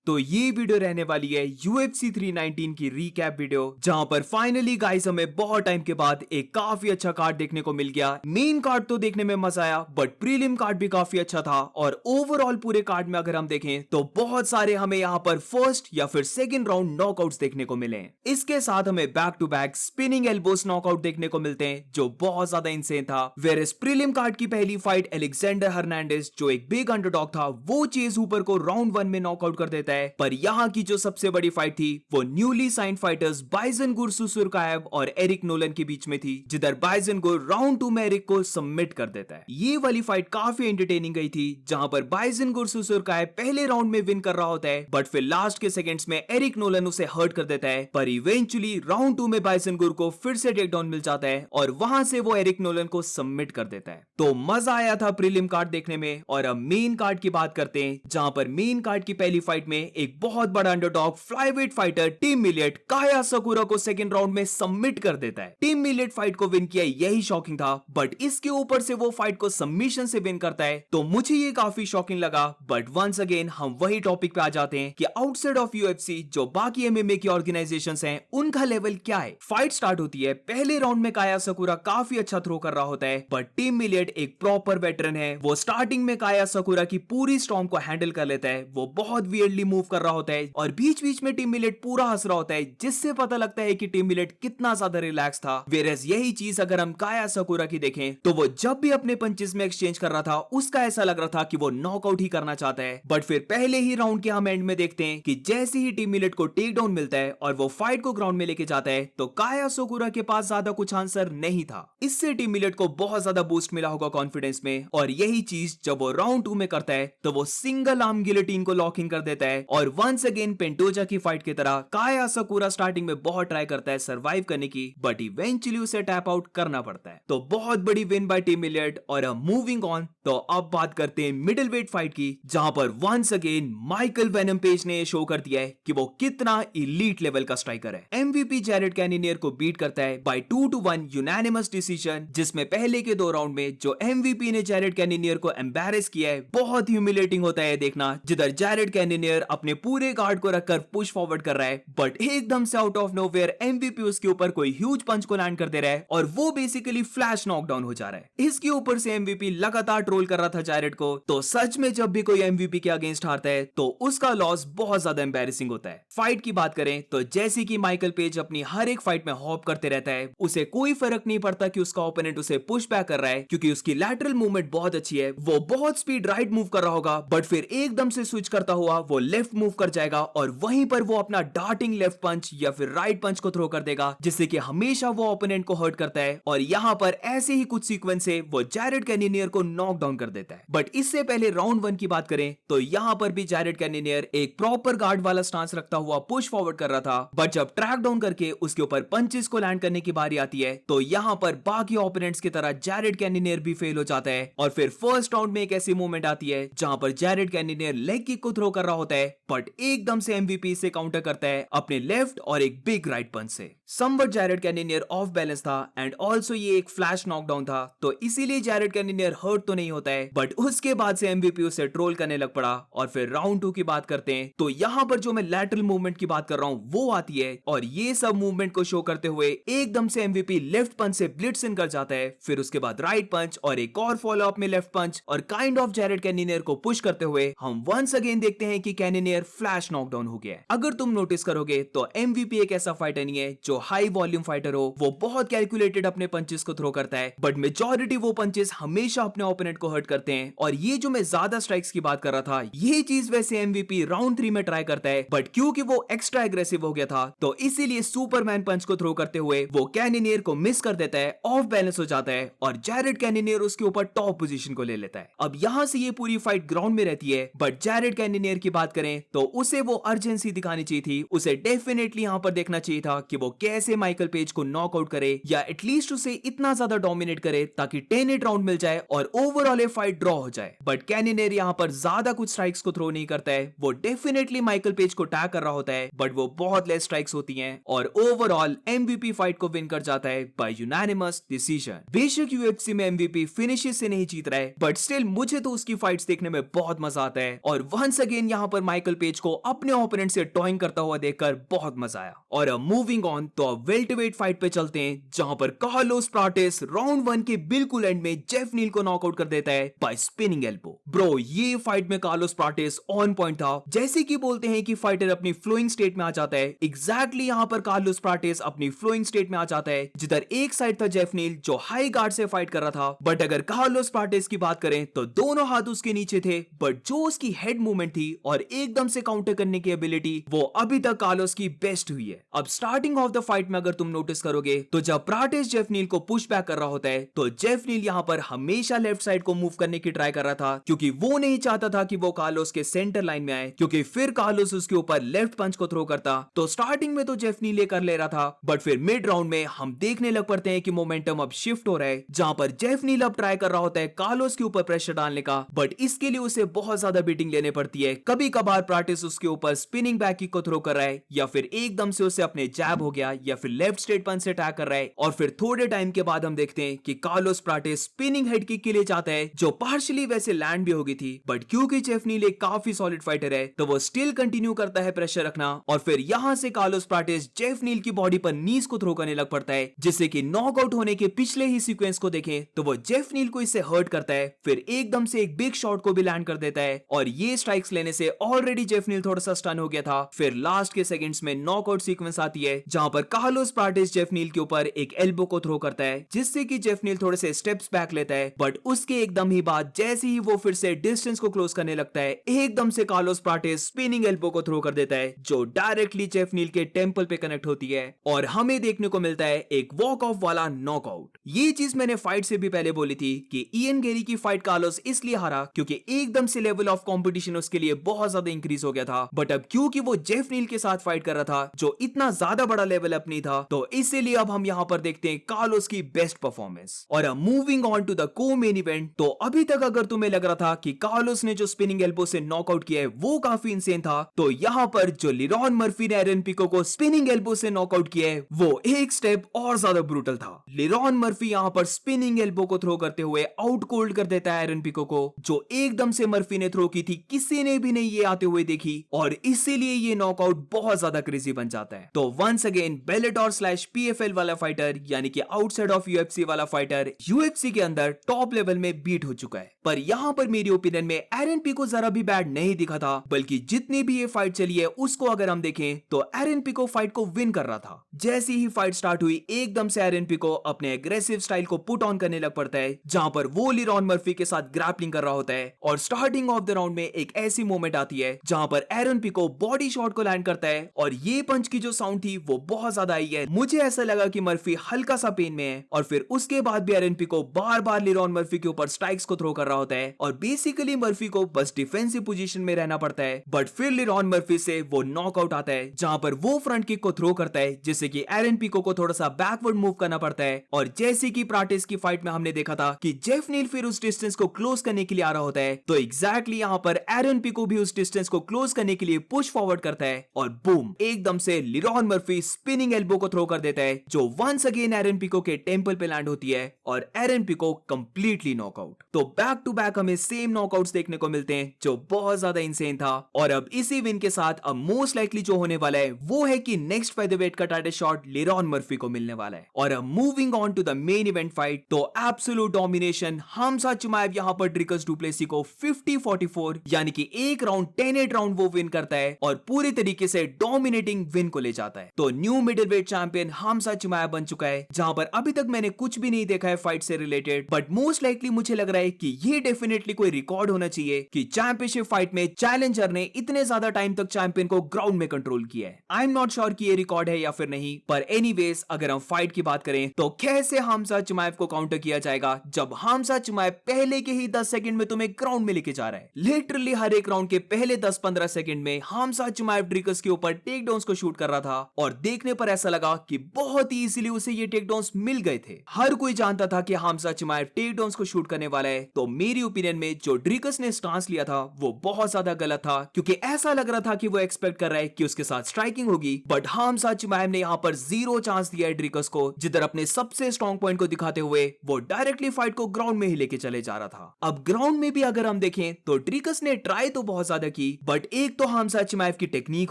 तो ये वीडियो रहने वाली है UFC 319 की रीकैप वीडियो, जहां पर फाइनली गाइस हमें बहुत टाइम के बाद एक काफी अच्छा कार्ड देखने को मिल गया। मेन कार्ड तो देखने में मजा आया, बट प्रीलिम कार्ड भी काफी अच्छा था। और ओवरऑल पूरे कार्ड में अगर हम देखें तो बहुत सारे हमें यहाँ पर फर्स्ट या फिर सेकंड राउंड नॉकआउट्स देखने को मिले। इसके साथ हमें back to back spinning elbows knockout देखने को मिलते हैं, जो बहुत ज्यादा इंसेन था। वेयर प्रीलिम कार्ड की पहली फाइट एलेक्जेंडर हर्नांडेज, जो एक बिग अंडरडॉग था, वो चेज हूपर को राउंड 1 में नॉकआउट कर देता है। पर यहाँ की जो सबसे बड़ी फाइट थी वो न्यूली साइंड फाइटर्स बाइजन गुर सुसुरकायव और एरिक नोलन के बीच में थी, जिधर बाइजन गुर राउंड 2 में एरिक को सबमिट कर देता है। ये वाली फाइट काफी एंटरटेनिंग गई थी, जहां पर बाइजन गुर सुसुरकायव पहले राउंड में विन कर रहा होता है, बट फिर लास्ट के सेकंड्स में एरिक नोलन उसे हर्ट कर देता है। पर इवेंचुअली राउंड 2 में बाइजन गुर को फिर से टेकडाउन मिल जाता है और वहां से वो एरिक नोलन को सबमिट कर देता है। तो मजा आया था प्रीलिम कार्ड देखने में। और अब मेन कार्ड की बात करते हैं, जहां पर मेन कार्ड की पहली फाइट में एक बहुत बड़ा अंडरडॉग फ्लाईवेट फाइटर टीम मिलियट काया साकुरा को सेकंड राउंड में सबमिट कर देता है। टीम मिलियट फाइट को विन किया, यही शॉकिंग था, बट इसके ऊपर से वो फाइट को सबमिशन से विन करता है, तो मुझे ये काफी शॉकिंग लगा। बट वंस अगेन हम वही टॉपिक पे आ जाते हैं कि आउटसाइड ऑफ यूएफसी जो बाकी एमएमए की ऑर्गेनाइजेशंस हैं, उनका लेवल क्या है। फाइट स्टार्ट होती है, पहले राउंड में काया साकुरा काफी अच्छा थ्रो कर रहा होता है, बट टीम मिलियट एक प्रॉपर वेटरन है। वो स्टार्टिंग में काया साकुरा की पूरी स्टॉर्म को हैंडल कर लेता है। वो बहुत वियर्डली मूव कर रहा होता है और बीच बीच में टीम मिलियट पूरा हंस रहा होता है, जिससे पता लगता है कि टीम मिलियट कितना ज्यादा रिलैक्स था। वेयरएज यही चीज अगर हम काया साकुरा की देखें तो वो जब भी अपने पंचेस में एक्सचेंज कर रहा था, उसका ऐसा लग रहा था कि वो नॉकआउट ही करना चाहता है। बट फिर पहले ही राउंड के हम एंड में देखते हैं कि जैसे ही टीम मिलियट को टेक डाउन मिलता है और वो फाइट को ग्राउंड में लेके जाता है, तो काया साकुरा के पास ज्यादा कुछ आंसर नहीं था। इससे टीम मिलियट को बहुत ज्यादा बूस्ट मिला होगा कॉन्फिडेंस में। और यही चीज जब वो राउंड 2 में करता है, तो वो सिंगल आर्म गिलोटिन को लॉकिंग कर देता है। और वंस अगेन पेंटोजा की फाइट की तरह काया साकुरा स्टार्टिंग में बहुत ट्राई करता है सर्वाइव करने की, बट इवेंचुअली उसे टैप आउट करना पड़ता है। तो बहुत बड़ी विन बाय टीम मिलियट। और मूविंग ऑन, तो अब बात करते हैं मिडिल वेट फाइट की, जहां पर once again Michael Venom Page ने शो कर दिया है कि वो कितना इलीट लेवल का स्ट्राइकर है। एमवीपी जैरेड कैनिनियर को बीट करता है बाय 2-1 यूनानिमस डिसीजन, जिसमें पहले के 2 राउंड में जो एमवीपी ने जैरेड कैनिनियर को एम्बैरेस किया है, बहुत ह्यूमिलेटिंग होता है देखना। जिधर जैरेड कैनिनियर अपने पूरे गार्ड को रखकर पुश फॉरवर्ड कर रहा है, बट एकदम से आउट ऑफ नोवेयर एमवीपी उसके ऊपर कोई ह्यूज पंच को लैंड कर दे रहा है और वो बेसिकली फ्लैश नॉकडाउन हो जा रहा है। इसके ऊपर से एमवीपी लगातार ट्रोल कर रहा था जैरेड को। तो सच में जब भी कोई एमवीपी के अगेंस्ट हारता है तो उसका लॉस बहुत ज्यादा एम्बैरेसिंग होता है। फाइट की बात करें तो जैसे कि माइकल पेज अपनी हर एक फाइट में हॉप करते रहता है, उसे कोई फर्क नहीं पड़ता कि उसका ओपोनेंट उसे पुश बैक कर रहा है, क्योंकि उसकी लैटरल मूवमेंट बहुत अच्छी है। वो बहुत स्पीड राइट मूव कर रहा होगा, बट फिर एकदम से स्विच करता हुआ वो लेफ्ट मूव कर जाएगा और वहीं पर वो अपना डार्टिंग लेफ्ट पंच या फिर राइट पंच को थ्रो कर देगा, जिससे कि हमेशा वो ओपोनेंट को हर्ट करता है। और यहाँ पर ऐसे ही कुछ सीक्वेंस से वो जैरेड कैनिनियर को नॉक डाउन कर देता है। बट इससे पहले राउंड 1 की बात करें तो यहाँ पर भी जैरेड कैनिनियर एक प्रॉपर गार्ड वाला स्टांस रखता हुआ पुश फॉरवर्ड कर रहा था, बट जब ट्रैक डाउन करके उसके ऊपर पंचेस को लैंड करने की बारी आती है, तो यहाँ पर बाकी ओपोनेंट्स की तरह जैरेड कैनिनियर भी फेल हो जाता है। और फिर फर्स्ट राउंड में एक ऐसी मूवमेंट आती है जहां पर जैरेड कैनिनियर लेग किक को थ्रो कर रहा होता है, बट एकदम से एमवीपी से काउंटर करता है अपने लेफ्ट और एक बिग राइट पंच से। समवट जैरेड कैनिनियर ऑफ बैलेंस था एंड ऑल्सो ये एक फ्लैश नॉकडाउन था, तो इसीलिए जैरेड कैनिनियर हर्ट तो नहीं होता है, बट उसके बाद से एमवीपी उसे ट्रोल करने लग पड़ा। और फिर राउंड 2 की बात करते हैं तो यहाँ पर जो मैं लैटरल मूवमेंट की बात कर रहा हूँ वो आती है, और ये सब मूवमेंट को शो करते हुए एकदम से एमवीपी लेफ्ट पंच से ब्लिट्स इन कर जाता है, फिर उसके बाद राइट पंच और एक और फॉलो अप में लेफ्ट पंच, और काइंड ऑफ जैरेड कैनिनियर को पुश करते हुए हम वंस अगेन देखते हैं कि कैनिनियर फ्लैश नॉकडाउन हो गया है। अगर तुम नोटिस करोगे तो एमवीपी एक ऐसा फाइटर नहीं है जो हाई वॉल्यूम फाइटर हो। वो बहुत कैलकुलेटेड अपने पंचेस को थ्रो करता है, बट मेजॉरिटी वो पंचेस हमेशा अपने ओपोनेंट को हर्ट करते हैं। और ये जो मैं ज्यादा स्ट्राइक्स की बात कर रहा था, ये चीज वैसे एमवीपी राउंड 3 में ट्राई करता है, बट क्योंकि वो एक्स्ट्रा एग्रेसिव हो गया था, तो इसीलिए सुपरमैन पंच को थ्रो करते हुए वो कैनिनियर को मिस कर देता है, ऑफ बैलेंस हो जाता है और जैरेड कैनिनियर उसके ऊपर टॉप पोजीशन को ले लेता है। अब यहां से ये पूरी फाइट ग्राउंड में रहती है, बट जैरेड कैनिनियर की बात करें तो उसे वो अर्जेंसी दिखानी चाहिए थी। उसे डेफिनेटली यहां पर देखना चाहिए था कि वो कैसे माइकल पेज को नॉकआउट करे या एटलीस्ट उसे इतना ज्यादा डोमिनेट करे ताकि 10-8 राउंड मिल जाए और ओवरऑल ये फाइट ड्रॉ हो जाए। बट कैनिनेर यहाँ पर ज्यादा कुछ स्ट्राइक्स को थ्रो नहीं करता है, वो डेफिनेटली माइकल पेज को टैग कर रहा होता है बट वो बहुत लेस स्ट्राइक्स होती हैं और ओवरऑल एमवीपी फाइट को विन कर जाता है बाय यूनानिमस डिसीजन। बेशक यूएफसी में एमवीपी फिनिशेस से नहीं जीत रहा है बट स्टिल मुझे तो उसकी फाइट्स देखने में बहुत मजा आता है और वंस अगेन यहाँ पर माइकल पेज को अपने ओपोनेंट से टॉइंग करता हुआ देखकर बहुत मजा आया। और अब मूविंग ऑन तो अब वेल्टरवेट फाइट पे चलते हैं जहां पर कार्लोस प्राटिस राउंड 1 के बिल्कुल एंड में जेफ नील को नॉकआउट कर देता है बाय स्पिनिंग एल्बो। ब्रो ये फाइट में कार्लोस प्राटिस ऑन पॉइंट था। जैसे कि बोलते हैं कि फाइटर अपनी फ्लोइंग स्टेट में आ जाता है, एग्जैक्टली यहाँ पर कार्लोस प्राटिस अपनी फ्लोइंग स्टेट में आ जाता है जिधर एक साइड था जेफ नील जो हाई गार्ड से फाइट कर रहा था बट अगर कार्लोस प्राटिस की बात करें तो दोनों हाथ उसके नीचे थे बट जो उसकी हेड मूवमेंट थी और एकदम से काउंटर करने की एबिलिटी वो अभी तक कार्लोस की बेस्ट हुई है। अब स्टार्टिंग ऑफ द फाइट में अगर तुम नोटिस करोगे तो जब प्राटिस जेफ नील को पुश बैक कर रहा होता है तो जेफ नील यहाँ पर हमेशा लेफ्ट साइड को मूव करने की ट्राई कर रहा था क्योंकि वो नहीं चाहता था कि वो कार्लोस के सेंटर लाइन में आए क्योंकि फिर कार्लोस उसके ऊपर लेफ्ट पंच को थ्रो करता। तो स्टार्टिंग में तो जेफ नील कर ले रहा था बट फिर मिड राउंड में हम देखने लग पड़ते हैं कि मोमेंटम अब शिफ्ट हो रहा है जहां पर जेफ नील अब ट्राई कर रहा होता है कार्लोस के ऊपर प्रेशर डालने का बट इसके लिए उसे बहुत ज्यादा बीटिंग लेने पड़ती है। कभी कभार प्राटिस उसके ऊपर स्पिनिंग बैक किक को थ्रो कर रहा है या फिर एकदम से उसे अपने जैब हो गया या फिर लेफ्ट स्ट्रेट पंच से अटैक कर रहा है और फिर थोड़े टाइम के बाद हम देखते हैं कि कार्लोस प्राटिस स्पिनिंग हेड किक के लिए जाता है जो पार्शियली वैसे लैंड भी हो गई थी बट क्योंकि जेफ नील एक काफी सॉलिड फाइटर है तो वो स्टिल कंटिन्यू करता है प्रेशर रखना और फिर यहां से कार्लोस प्राटिस जेफ नील की बॉडी पर नीज को थ्रो करने लग पड़ता है जिससे कि नॉकआउट होने के पिछले ही सीक्वेंस को देखें तो वो जेफ नील को इससे हर्ट करता है फिर एकदम से एक बिग शॉट को भी लैंड कर देता है और ये स्ट्राइक्स लेने से ऑलरेडी जेफ नील थोड़ा सा स्टन हो गया था। फिर लास्ट के सेकंड्स में नॉकआउट सीक्वेंस आती है जहां पर कार्लोस प्राटिस जेफ नील के ऊपर एक एल्बो को थ्रो करता है जिससे कि जेफ नील थोड़े से स्टेप्स बैक लेता है बट उसके एकदम ही बाद जैसे ही वो फिर से डिस्टेंस को क्लोज करने लगता है एकदम से कार्लोस प्राटिस स्पिनिंग एल्बो को थ्रो कर देता है जो डायरेक्टली जेफ नील के टेंपल पे कनेक्ट होती है और हमें देखने को मिलता है एक वॉक ऑफ वाला नॉकआउट। ये चीज मैंने फाइट से भी पहले बोली थी कि इयन गेरी की फाइट कार्लोस इसलिए हारा क्योंकि एकदम से लेवल ऑफ कंपटीशन उसके लिए बहुत ज्यादा इंक्रीज हो गया था बट अब क्योंकि वो जेफ नील के साथ फाइट कर रहा था जो इतना ज्यादा बड़ा लेवल अप नहीं था तो इसीलिए अब हम यहाँ पर देखते हैं कार्लोस की बेस्ट परफॉर्मेंस। और अब मूविंग ऑन टू द को मेन इवेंट तो अभी तक अगर तुम्हें लग रहा था कि कार्लोस ने जो स्पिनिंग एल्बो से नॉकआउट किया है वो काफी इंसेन था तो यहाँ पर जो लिरॉन मर्फी ने एरन पिको को स्पिनिंग एल्बो से नॉकआउट किया है वो एक स्टेप और ज्यादा ब्रूटल था। लिरॉन मर्फी यहाँ पर स्पिनिंग एल्बो को थ्रो करते हुए आउट कोल्ड कर देता है एरन पिको को जो एकदम से मर्फी ने थ्रो की थी किसी ने भी नहीं ये आते हुए देखी और इसीलिए ये नॉकआउट बहुत ज्यादा क्रेजी बन जाता है। तो वंस अगेन बेलेटोर/पीएफएल वाला फाइटर यानी कि आउटसाइड ऑफ यूएफसी वाला फाइटर यूएफसी के अंदर टॉप लेवल में बीट हो चुका है पर यहाँ पर मेरी ओपिनियन में एरन पिको जरा भी बैड नहीं दिखा था बल्कि जितनी भी ये फाइट चली है उसको अगर हम देखें तो एरन पिको फाइट को विन कर रहा था। जैसे ही फाइट स्टार्ट हुई एकदम से एरन पिको अपने एग्रेसिव स्टाइल को पुट ऑन करने लग पड़ता है जहां पर वो लिरॉन मर्फी के साथ ग्रैपलिंग कर रहा होता है और स्टार्टिंग ऑफ द राउंड में एक ऐसी मोमेंट आती है जहां पर एरन पिको बॉडी शॉट को लैंड करता है और ये पंच की जो साउंड थी वो बहुत ज्यादा आई है। मुझे ऐसा लगा कि मर्फी हल्का सा पेन में है और फिर उसके बाद भी एरन पिको बार बार लिरॉन मर्फी के ऊपर स्ट्राइक्स को थ्रो कर रहा होता है और बेसिकली मर्फी को बस डिफेंसिव पोजीशन में रहना पड़ता है बट फिर लिरॉन मर्फी से वो नॉकआउट आता है जहां पर वो फ्रंट किक को थ्रो करता है जिससे कि एरन पिको को थोड़ा सा बैकवर्ड मूव करना पड़ता है और जैसे कि प्राटिस की फाइट में हमने देखा था कि जेफ नील फिर उस डिस्टेंस को क्लोज करने के लिए आ रहा होता है तो एग्जैक्टली यहाँ पर एरन पिको भी उस डिस्टेंस को क्लोज करने के लिए पुश फॉरवर्ड करता है और बूम एकदम से लिरॉन मर्फी स्पिनिंग एल्बो को थ्रो कर देता है जो वंस अगेन एरन पिको के टेंपल पे लैंड होती है और एरन पिको कंप्लीटली नॉकआउट। तो बैक टू बैक हमें सेम नॉकआउट्स देखने को मिलते हैं जो बहुत ज्यादा इंसेन था और अब इसी विन के साथ अब मोस्ट लाइकली जो होने वाला है वो है कि नेक्स्ट फेदरवेट का टाइटल शॉट लिरॉन मर्फी को मिलने वाला है। और अब moving on to the main event fight तो एब्सोल्यूट डोमिनेशन हमजा चिमाएव यहाँ पर ड्रिकस डुप्लेसी को 50-44 यानी कि एक राउंड 10-8 राउंड वो विन करता है और पूरी तरीके से डोमिनेटिंग विन को ले जाता है। तो न्यू मिडिलवेट चैंपियन हमजा चिमाएव बन चुका है जहां पर अभी तक मैंने कुछ भी नहीं देखा है फाइट से रिलेटेड बट मोस्ट लाइकली मुझे लग रहा है कि ये डेफिनेटली कोई रिकॉर्ड होना चाहिए कि चैंपियनशिप फाइट में चैलेंजर ने इतने ज्यादा टाइम तक चैंपियन को ग्राउंड में कंट्रोल किया है। आई एम नॉट श्योर कि ये रिकॉर्ड है या फिर नहीं पर एनीवेज अगर हम फाइट की बात करें तो कैसे हमजा चिमाएव को काउंटर किया जाएगा जब हमजा चिमाएव पहले के ही 10 सेकंड में तुम्हें ग्राउंड में लेके जा रहा है। लिटरली हर एक राउंड के पहले 10-15 सेकंड में हमजा चिमाएव ड्रिकस के ऊपर टेक डाउन्स को शूट कर रहा था और देखने पर ऐसा लगा कि बहुत ही इजीली उसे ये टेकडाउन्स मिल गए थे। हर कोई जानता था कि हमजा चिमाएव टेकडाउन्स को शूट करने वाला है, तो मेरी ओपिनियन में जो ड्रिकस ने स्टांस लिया था वो बहुत ज्यादा गलत था, क्योंकि ऐसा लग रहा था कि वो एक्सपेक्ट कर रहा है कि उसके साथ स्ट्राइकिंग होगी, बट हमजा चिमाएव ने यहाँ पर जीरो चांस दिया है ड्रिकस को, जिधर अपने सबसे स्ट्रॉन्ग पॉइंट को दिखाते हुए वो डायरेक्टली फाइट को ग्राउंड में ही लेके चले जा रहा था। अब ग्राउंड में भी अगर हम देखें तो ड्रिकस ने ट्राई तो बहुत ज्यादा की, बट एक तो हमजा चिमाएव की टेक्निक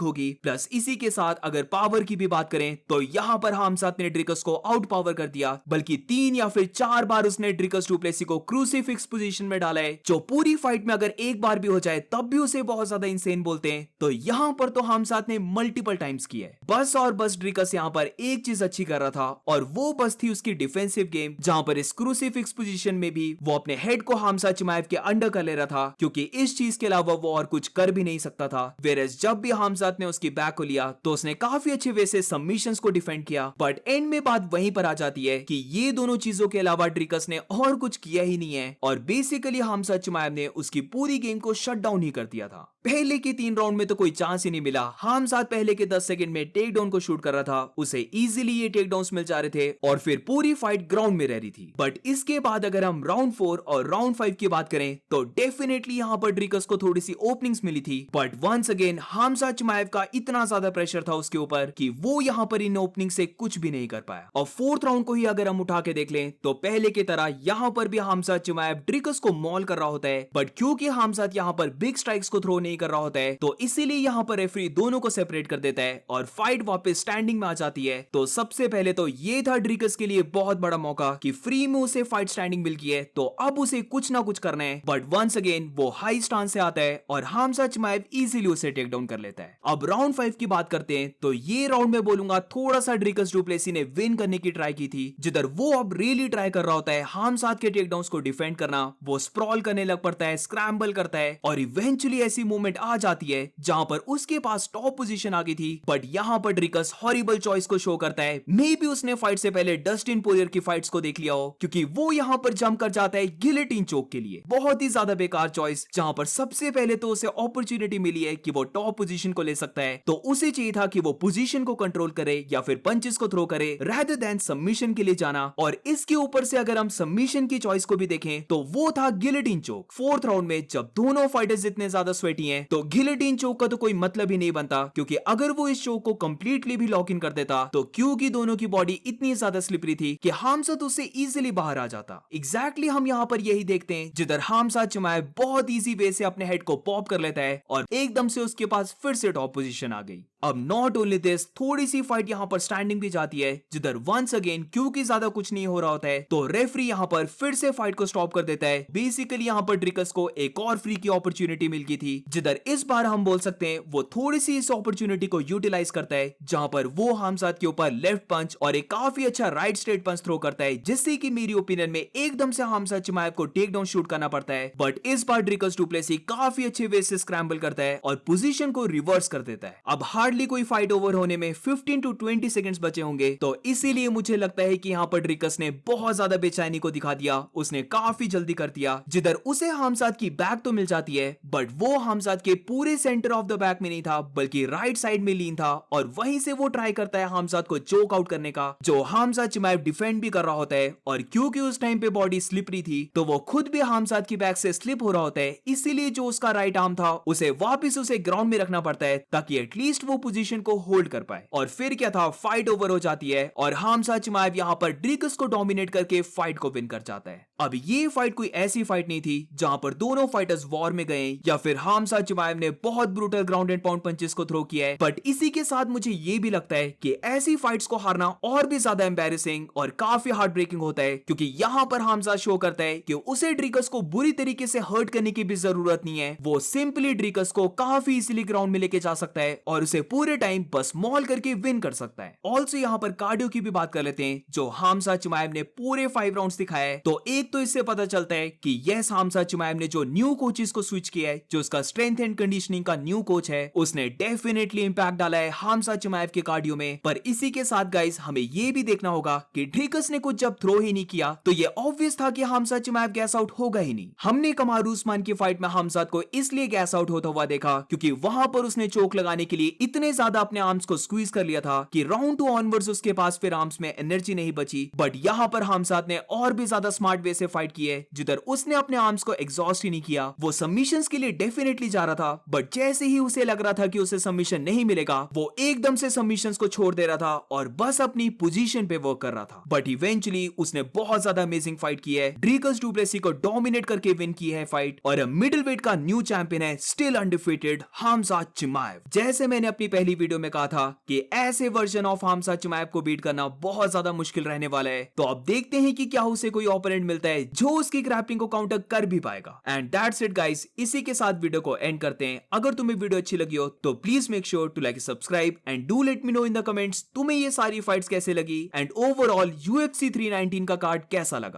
होगी, प्लस इसी के साथ अगर पावर की भी बात करें तो यहाँ पर हमजा ने ड्रिकस को आउट पावर कर दिया, बल्कि 3 या फिर 4 बार उसने ड्रिकस डु प्लेसी को क्रूसीफिक्स पोजीशन में डाला है, जो पूरी फाइट में अगर एक बार भी हो जाए तब भी उसे बहुत ज्यादा इंसेन बोलते हैं। तो यहाँ पर तो हमजा ने मल्टीपल टाइम्स किया है। बस और बस ड्रिकस यहाँ पर एक चीज अच्छी कर रहा था, और वो बस थी उसकी डिफेंसिव गेम, जहां पर इस क्रूसीफिक्स पोजीशन में भी वो अपने हेड को हमजा चिमाएव के अंडर कर ले रहा था, क्योंकि इस चीज के अलावा वो और कुछ कर भी नहीं सकता था। वेरएस जब भी हमजा ने उसकी बैक को लिया तो उसने काफी अच्छे वे से सबमिशंस को डिफेंड किया, बट एंड में बात वहीं पर आ जाती है कि ये दोनों चीजों के अलावा ड्रिकस ने और कुछ किया ही नहीं है, और बेसिकली हमजा चिमाएव ने उसकी पूरी गेम को शट डाउन ही कर दिया था। पहले के 3 राउंड में तो कोई चांस ही नहीं मिला। हमजा पहले के 10 सेकंड में टेक डाउन को शूट कर रहा था, उसे इजीली ये टेक डाउन्स मिल जा रहे थे, और फिर पूरी फाइट ग्राउंड में रह रही थी। बट इसके बाद अगर हम राउंड 4 और राउंड 5 की बात करें तो डेफिनेटली यहाँ पर ड्रिकस को थोड़ी सी ओपनिंग्स मिली थी, but once again Khamzat Chimaev का इतना ज्यादा प्रेशर था उसके ऊपर कि वो यहाँ पर इन ओपनिंग से कुछ भी नहीं कर पाया। और 4th राउंड को ही अगर हम उठा के देख लें तो पहले की तरह यहाँ पर भी हमजा चिमाएव ड्रिकस को मॉल कर रहा होता है, बट क्योंकि हमजा यहाँ पर बिग स्ट्राइक्स को थ्रो नहीं कर रहा होता है तो इसीलिए यहाँ पर रेफरी दोनों को सेपरेट कर देता है और फाइट वापस स्टैंडिंग में आ जाती है। तो सबसे पहले तो ये था ड्रिकस के लिए बहुत बड़ा मौका कि फ्री में उसे फाइट स्टैंडिंग मिल गई है, तो अब उसे कुछ ना कुछ करना है, बट वंस अगेन वो हाई स्टांस से आता है और हमजा चिमाएव इजीली उसे टेक डाउन कर लेता है। अब राउंड 5 की बात करते हैं तो ये राउंड में बोलूंगा थोड़ा सा ड्रिकस डु प्लेसी ने विन करने की ट्राई की थी, जिधर वो अब रियली ट्राई कर रहा होता है हमजा के टेक डाउन्स को डिफेंड करना। वो स्प्रॉल करने लग पड़ता है, स्क्रैम्बल करता है, और इवेंचुअली ऐसी मूवमेंट आ जाती है जहां पर उसके पास टॉप पोजीशन आ गई थी, बट यहाँ पर ड्रिकस हॉरिबल चॉइस को शो करता है। मे बी उसने फाइट से पहले डस्टिन पोरियर की फाइट्स को देख लिया हो, क्योंकि वो यहाँ पर जंप कर जाता है गिलेटिन चोक के लिए। बहुत ही ज्यादा बेकार चॉइस, जहां पर सबसे पहले तो उसे अपॉर्चुनिटी मिली है कि वो टॉप पोजीशन को ले सकता है, तो उसे चाहिए था कि वो पोजीशन को कंट्रोल करे या फिर पंचेस को थ्रो करे रादर देन सबमिशन के लिए जाना। और इसके ऊपर से अगर हम सबमिशन की चॉइस को भी देखें तो वो था गिलेटिन चोक। 4th राउंड में जब दोनों फाइटर्स इतने ज्यादा स्वेटी हैं तो गिलेटिन चोक का तो कोई मतलब ही नहीं बनता, क्योंकि अगर वो इस चोक को कंप्लीटली भी लॉक इन कर देता तो क्योंकि दोनों की बॉडी इतनी ज्यादा स्लिपरी थी कि हमजा उससे इजीली बाहर आ जाता। एग्जैक्टली हम यहाँ पर यही देखते हैं, जिधर हमजा चिमाएव बहुत इजी वे से अपने हेड को पॉप कर लेता है और एकदम से उसके पास फिर से टॉप पोजीशन आ गई। अब नॉट ओनली दिस, थोड़ी सी फाइट यहाँ पर स्टैंडिंग भी जाती है, जिधर वंस अगेन क्योंकि ज्यादा कुछ नहीं हो रहा होता है तो रेफरी यहाँ पर फिर से फाइट को स्टॉप कर देता है। बेसिकली यहाँ पर ड्रिकस को एक और फ्री की अपॉर्चुनिटी मिल गई थी, जिधर इस बार हम बोल सकते हैं वो थोड़ी सी इस अपॉर्चुनिटी को यूटिलाइज करता है, जहां पर वो हमजा के ऊपर लेफ्ट पंच और एक काफी अच्छा राइट स्ट्रेट पंच थ्रो करता है, जिससे कि मेरी ओपिनियन में एकदम से हमजा चिमाएव को टेक डाउन शूट करना पड़ता है। बट इस बार ड्रिकस डु प्लेसी काफी अच्छे वे से स्क्रैम्बल करता है और पोजीशन को रिवर्स कर देता है। अब हार्डली कोई फाइट ओवर होने में 15 to 20 सेकंड्स बचे होंगे, तो इसीलिए मुझे लगता है कि यहाँ पर ड्रिकस ने बहुत ज्यादा बेचैनी को दिखा दिया। उसने काफी जल्दी कर दिया, जिधर उसे हमजा की बैक तो मिल जाती है, बट वो हमजा के पूरे सेंटर ऑफ द बैक में नहीं था, बल्कि राइट साइड में लीन था, और वहीं से वो ट्राई करता है हमजा को चोक आउट करने का, जो हमजा चिमाएव डिफेंड भी कर रहा होता है। और क्योंकि उस टाइम पे बॉडी स्लिपरी थी तो वो खुद भी हमजा की बैक से स्लिप हो रहा होता है, इसीलिए जो उसका राइट आर्म था उसे वापस उसे ग्राउंड में रखना पड़ता है ताकि एटलीस्ट वो पोजीशन को होल्ड कर पाए। और फिर क्या था, फाइट ओवर हो जाती है और हमजा चिमाएव यहाँ पर ड्रिकस को डोमिनेट करके फाइट को विन कर जाता है। अब ये फाइट कोई ऐसी फाइट नहीं थी जहां पर दोनों फाइटर्स वॉर में गए या फिर हमजा चिमाएव ने बहुत brutal ground and pound punches को थ्रो किया है, बट इसी के साथ मुझे ये भी लगता है कि ऐसी फाइट्स को हारना और भी ज्यादा एम्बैरेसिंग और काफी हार्ट ब्रेकिंग होता है, क्योंकि यहाँ पर हमजा शो करता है कि उसे ड्रिकस को बुरी तरीके से हर्ट करने की भी जरूरत नहीं है। वो सिंपली ड्रिकस को काफी इजीली ग्राउंड में लेके जा सकता है और उसे पूरे टाइम बस मॉल करके विन कर सकता है। ऑल्सो यहाँ पर कार्डियो की भी बात कर लेते हैं, जो हमजा चिमाएव ने पूरे 5 राउंड्स दिखाया है। तो एक तो इससे पता चलता है कि यस, हमजा चिमाएव ने जो न्यू कोचेस को स्विच किया है, जो उसका स्ट्रेंथ एंड कंडीशनिंग का न्यू कोच है, उसने डेफिनेटली इंपैक्ट डाला है हमजा चिमाएव के कार्डियो में। पर इसी के साथ गाइस हमें ये भी देखना होगा कि ड्रिकस ने कुछ जब थ्रो ही नहीं किया तो ये ऑब्वियस था कि हमजा चिमाएव गैस आउट होगा ही नहीं। हमने कमारू उस्मान की फाइट में हमजा को इसलिए गैस आउट होता हुआ देखा क्योंकि वहां पर उसने चोक लगाने के लिए इतने ज्यादा अपने आर्म्स को स्क्वीज कर लिया लिया था कि राउंड 2 ऑनवर्ड्स उसके पास फिर आर्म्स में एनर्जी नहीं बची, बट यहाँ पर हमसात ने और भी ज्यादा स्मार्ट वे से फाइट की है, जिधर उसने अपने आर्म्स को एग्जॉस्ट ही नहीं किया। वो सबमिशंस के लिए डेफिनेटली जा रहा था, बट जैसे ही उसे लग रहा था कि उसे सबमिशन नहीं मिलेगा, वो एकदम से सबमिशंस को छोड़ दे रहा था और बस अपनी पोजीशन पे वर्क कर रहा था। बट इवेंचुअली उसने बहुत ज्यादा अमेजिंग फाइट की है, ड्रीकस डू प्लेसी को डोमिनेट करके विन की है फाइट, और मिडिल वेट का न्यू चैंपियन है स्टिल अनडिफीटेड हमजात चिमाएव। जैसे मैंने अपनी पहली वीडियो में कहा था कि ऐसे वर्जन ऑफ हमजात चिमाएव को बीट करना बहुत ज्यादा मुश्किल रहने वाला है, तो अब देखते हैं कि क्या उसे कोई ओपोनेंट मिलता है जो उसकी ग्रैपलिंग को काउंटर कर भी पाएगा। एंड दैट्स इट गाइस, इसी के साथ वीडियो को एंड करते हैं। अगर तुम्हें वीडियो अच्छी लगी हो तो please make sure to like subscribe and do let me know in the comments तुम्हें ये सारी फाइट्स कैसे लगी एंड ओवरऑल UFC 319 का कार्ड कैसा लगा।